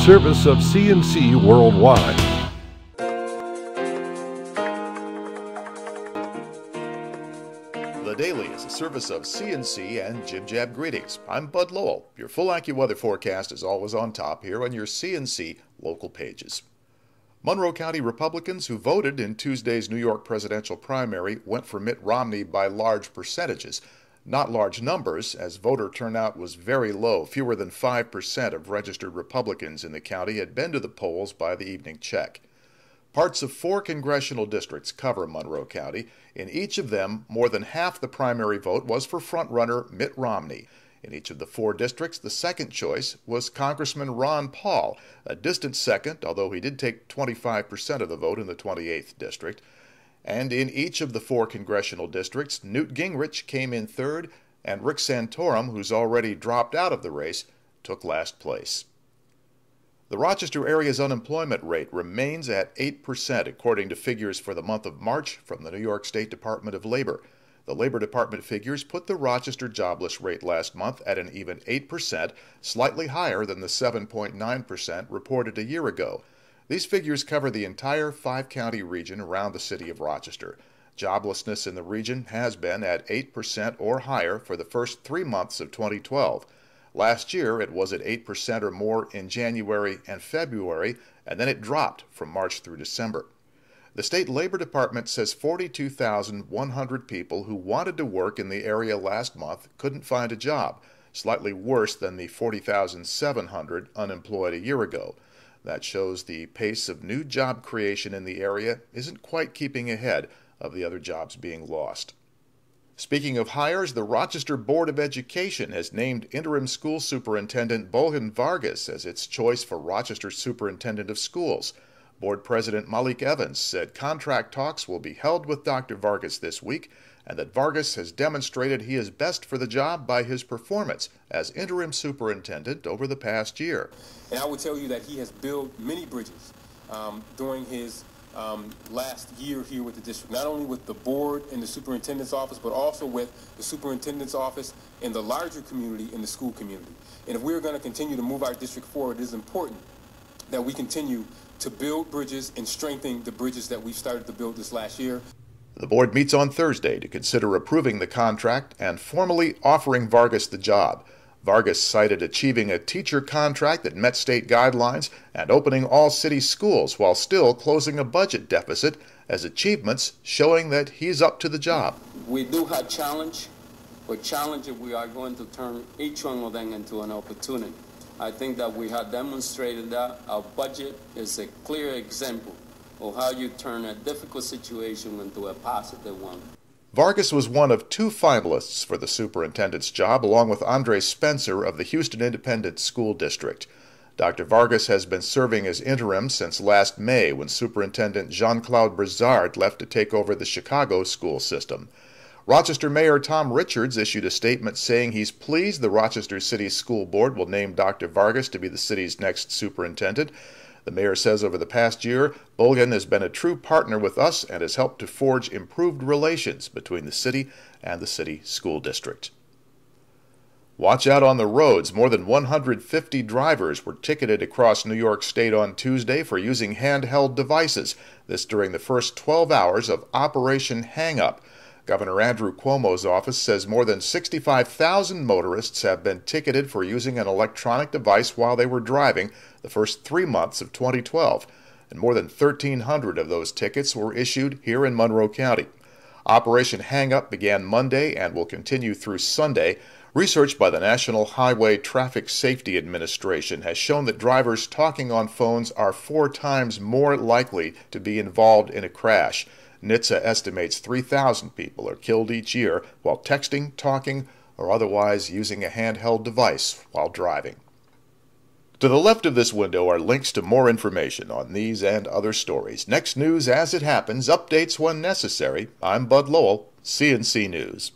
service of CNC Worldwide. The Daily is a service of CNC and Jib Jab Greetings. I'm Bud Lowell. Your full AccuWeather forecast is always on top here on your CNC local pages. Monroe County Republicans who voted in Tuesday's New York presidential primary went for Mitt Romney by large percentages. Not large numbers, as voter turnout was very low. Fewer than 5% of registered Republicans in the county had been to the polls by the evening check. Parts of 4 congressional districts cover Monroe County. In each of them, more than half the primary vote was for frontrunner Mitt Romney. In each of the 4 districts, the second choice was Congressman Ron Paul, a distant second, although he did take 25% of the vote in the 28th district. And in each of the 4 congressional districts, Newt Gingrich came in third, and Rick Santorum, who's already dropped out of the race, took last place. The Rochester area's unemployment rate remains at 8%, according to figures for the month of March from the New York State Department of Labor. The Labor Department figures put the Rochester jobless rate last month at an even 8%, slightly higher than the 7.9% reported a year ago. These figures cover the entire 5-county region around the city of Rochester. Joblessness in the region has been at 8% or higher for the first 3 months of 2012. Last year, it was at 8% or more in January and February, and then it dropped from March through December. The State Labor Department says 42,100 people who wanted to work in the area last month couldn't find a job, slightly worse than the 40,700 unemployed a year ago. That shows the pace of new job creation in the area isn't quite keeping ahead of the other jobs being lost. Speaking of hires, the Rochester Board of Education has named interim school superintendent Bulgan Vargas as its choice for Rochester Superintendent of Schools. Board President Malik Evans said contract talks will be held with Dr. Vargas this week, and that Vargas has demonstrated he is best for the job by his performance as interim superintendent over the past year. And I will tell you that he has built many bridges during his last year here with the district, not only with the board and the superintendent's office, but also with the superintendent's office and the larger community and the school community. And if we're going to continue to move our district forward, it is important that we continue to build bridges and strengthen the bridges that we've started to build this last year. The board meets on Thursday to consider approving the contract and formally offering Vargas the job. Vargas cited achieving a teacher contract that met state guidelines and opening all city schools while still closing a budget deficit as achievements showing that he's up to the job. We do have challenge, but challenge we are going to turn each one of them into an opportunity. I think that we have demonstrated that our budget is a clear example of how you turn a difficult situation into a positive one. Vargas was one of 2 finalists for the superintendent's job, along with Andre Spencer of the Houston Independent School District. Dr. Vargas has been serving as interim since last May, when Superintendent Jean-Claude Brizard left to take over the Chicago school system. Rochester Mayor Tom Richards issued a statement saying he's pleased the Rochester City School Board will name Dr. Vargas to be the city's next superintendent. The mayor says over the past year, Bulgan has been a true partner with us and has helped to forge improved relations between the city and the city school district. Watch out on the roads. More than 150 drivers were ticketed across New York State on Tuesday for using handheld devices. This during the first 12 hours of Operation Hang Up. Governor Andrew Cuomo's office says more than 65,000 motorists have been ticketed for using an electronic device while they were driving the first 3 months of 2012, and more than 1,300 of those tickets were issued here in Monroe County. Operation Hang Up began Monday and will continue through Sunday. Research by the National Highway Traffic Safety Administration has shown that drivers talking on phones are 4 times more likely to be involved in a crash. NHTSA estimates 3,000 people are killed each year while texting, talking, or otherwise using a handheld device while driving. To the left of this window are links to more information on these and other stories. Next news as it happens, updates when necessary. I'm Bud Lowell, CNC News.